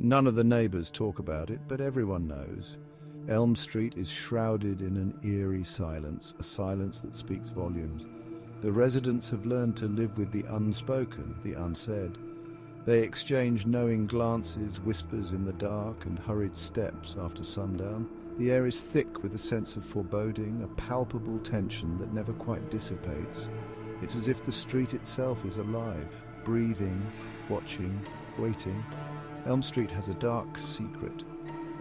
None of the neighbors talk about it, but everyone knows. Elm Street is shrouded in an eerie silence, a silence that speaks volumes. The residents have learned to live with the unspoken, the unsaid. They exchange knowing glances, whispers in the dark, and hurried steps after sundown. The air is thick with a sense of foreboding, a palpable tension that never quite dissipates. It's as if the street itself is alive, breathing, watching, waiting. Elm Street has a dark secret.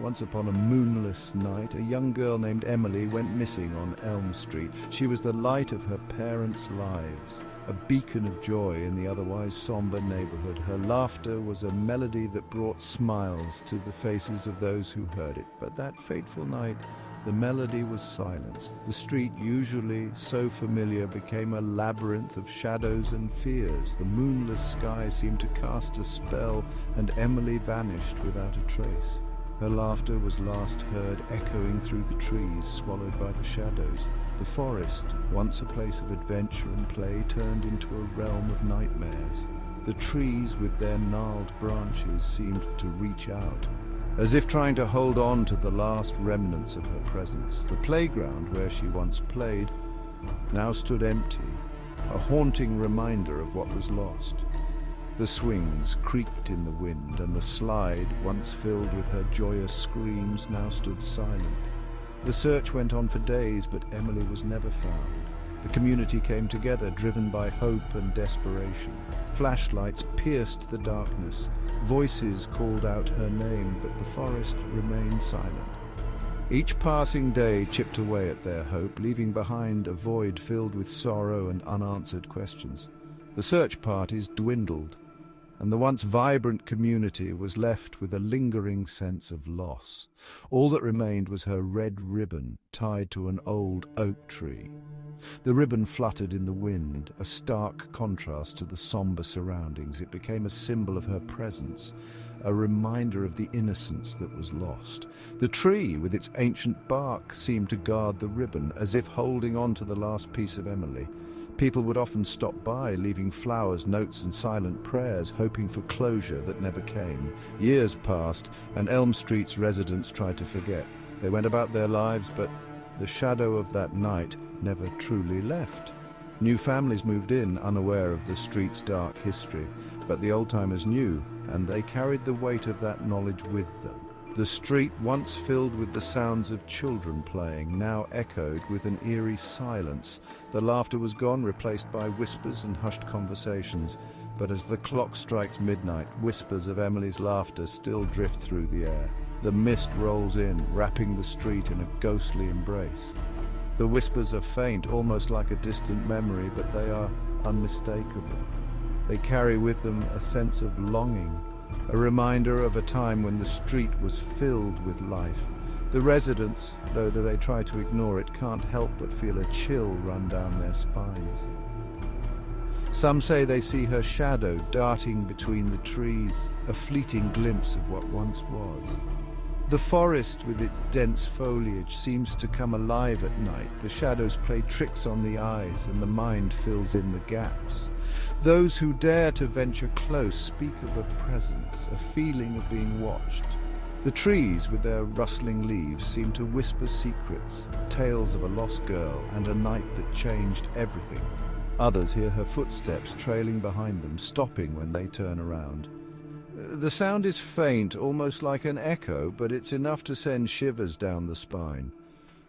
Once upon a moonless night, a young girl named Emily went missing on Elm Street. She was the light of her parents' lives, a beacon of joy in the otherwise somber neighborhood. Her laughter was a melody that brought smiles to the faces of those who heard it. But that fateful night, the melody was silenced. The street, usually so familiar, became a labyrinth of shadows and fears. The moonless sky seemed to cast a spell, and Emily vanished without a trace. Her laughter was last heard echoing through the trees, swallowed by the shadows. The forest, once a place of adventure and play, turned into a realm of nightmares. The trees, with their gnarled branches, seemed to reach out, as if trying to hold on to the last remnants of her presence. The playground where she once played now stood empty, a haunting reminder of what was lost. The swings creaked in the wind, and the slide, once filled with her joyous screams, now stood silent. The search went on for days, but Emily was never found. The community came together, driven by hope and desperation. Flashlights pierced the darkness. Voices called out her name, but the forest remained silent. Each passing day chipped away at their hope, leaving behind a void filled with sorrow and unanswered questions. The search parties dwindled, and the once vibrant community was left with a lingering sense of loss. All that remained was her red ribbon tied to an old oak tree. The ribbon fluttered in the wind, a stark contrast to the somber surroundings. It became a symbol of her presence, a reminder of the innocence that was lost. The tree, with its ancient bark, seemed to guard the ribbon, as if holding on to the last piece of Emily. People would often stop by, leaving flowers, notes, and silent prayers, hoping for closure that never came. Years passed, and Elm Street's residents tried to forget. They went about their lives, but the shadow of that night never truly left. New families moved in, unaware of the street's dark history, but the old-timers knew, and they carried the weight of that knowledge with them. The street, once filled with the sounds of children playing, now echoed with an eerie silence. The laughter was gone, replaced by whispers and hushed conversations. But as the clock strikes midnight, whispers of Emily's laughter still drift through the air. The mist rolls in, wrapping the street in a ghostly embrace. The whispers are faint, almost like a distant memory, but they are unmistakable. They carry with them a sense of longing, a reminder of a time when the street was filled with life. The residents, though they try to ignore it, can't help but feel a chill run down their spines. Some say they see her shadow darting between the trees, a fleeting glimpse of what once was. The forest, with its dense foliage, seems to come alive at night. The shadows play tricks on the eyes, and the mind fills in the gaps. Those who dare to venture close speak of a presence, a feeling of being watched. The trees, with their rustling leaves, seem to whisper secrets, tales of a lost girl and a night that changed everything. Others hear her footsteps trailing behind them, stopping when they turn around. The sound is faint, almost like an echo, but it's enough to send shivers down the spine.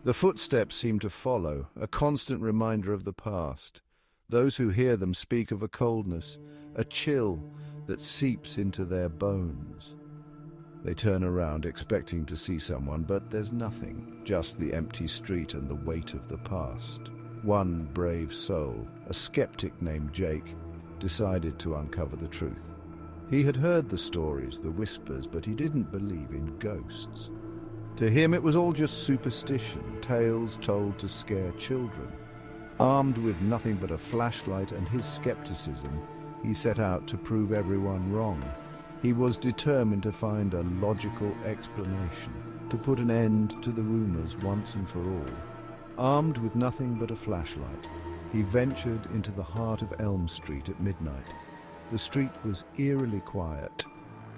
The footsteps seem to follow, a constant reminder of the past. Those who hear them speak of a coldness, a chill that seeps into their bones. They turn around, expecting to see someone, but there's nothing, just the empty street and the weight of the past. One brave soul, a skeptic named Jake, decided to uncover the truth. He had heard the stories, the whispers, but he didn't believe in ghosts. To him it was all just superstition, tales told to scare children. Armed with nothing but a flashlight and his skepticism, he set out to prove everyone wrong. He was determined to find a logical explanation, to put an end to the rumors once and for all. Armed with nothing but a flashlight, he ventured into the heart of Elm Street at midnight. The street was eerily quiet.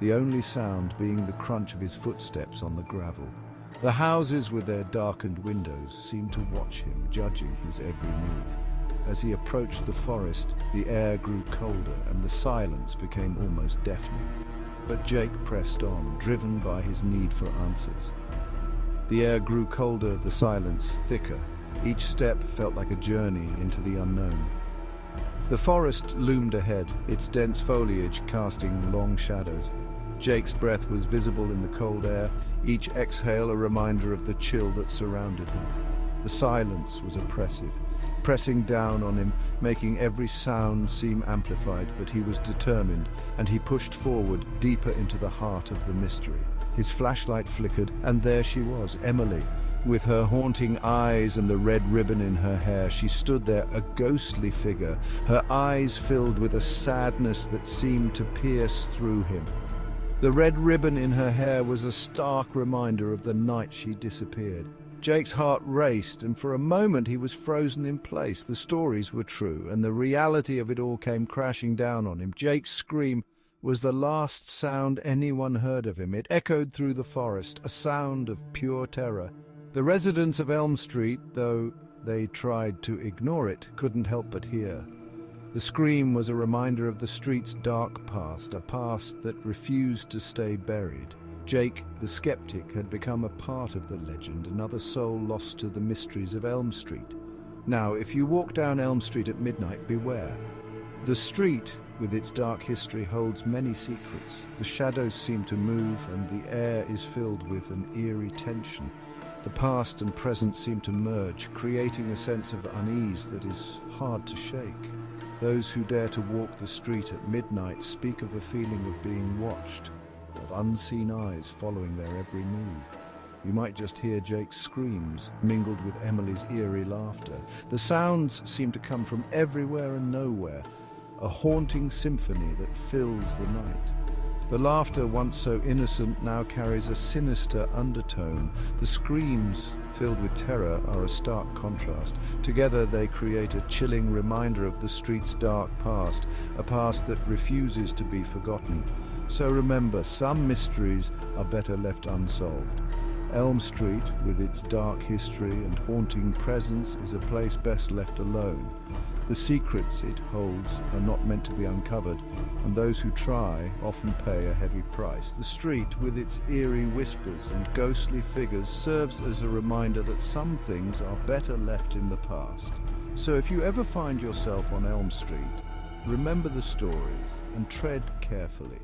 the only sound being the crunch of his footsteps on the gravel. The houses with their darkened windows seemed to watch him, judging his every move. As he approached the forest, the air grew colder and the silence became almost deafening. But Jake pressed on, driven by his need for answers. The air grew colder, the silence thicker. Each step felt like a journey into the unknown. The forest loomed ahead, its dense foliage casting long shadows. Jake's breath was visible in the cold air, each exhale a reminder of the chill that surrounded him. The silence was oppressive, pressing down on him, making every sound seem amplified, but he was determined, and he pushed forward, deeper into the heart of the mystery. His flashlight flickered, and there she was, Emily. With her haunting eyes and the red ribbon in her hair, she stood there, a ghostly figure, her eyes filled with a sadness that seemed to pierce through him. The red ribbon in her hair was a stark reminder of the night she disappeared. Jake's heart raced, and for a moment he was frozen in place. The stories were true, and the reality of it all came crashing down on him. Jake's scream was the last sound anyone heard of him. It echoed through the forest, a sound of pure terror. The residents of Elm Street, though they tried to ignore it, couldn't help but hear. The scream was a reminder of the street's dark past, a past that refused to stay buried. Jake, the skeptic, had become a part of the legend, another soul lost to the mysteries of Elm Street. Now, if you walk down Elm Street at midnight, beware. The street, with its dark history, holds many secrets. The shadows seem to move, and the air is filled with an eerie tension. The past and present seem to merge, creating a sense of unease that is hard to shake. Those who dare to walk the street at midnight speak of a feeling of being watched, of unseen eyes following their every move. You might just hear Jake's screams, mingled with Emily's eerie laughter. The sounds seem to come from everywhere and nowhere, a haunting symphony that fills the night. The laughter, once so innocent, now carries a sinister undertone. The screams, filled with terror, are a stark contrast. Together they create a chilling reminder of the street's dark past, a past that refuses to be forgotten. So remember, some mysteries are better left unsolved. Elm Street, with its dark history and haunting presence, is a place best left alone. The secrets it holds are not meant to be uncovered, and those who try often pay a heavy price. The street, with its eerie whispers and ghostly figures, serves as a reminder that some things are better left in the past. So if you ever find yourself on Elm Street, remember the stories and tread carefully.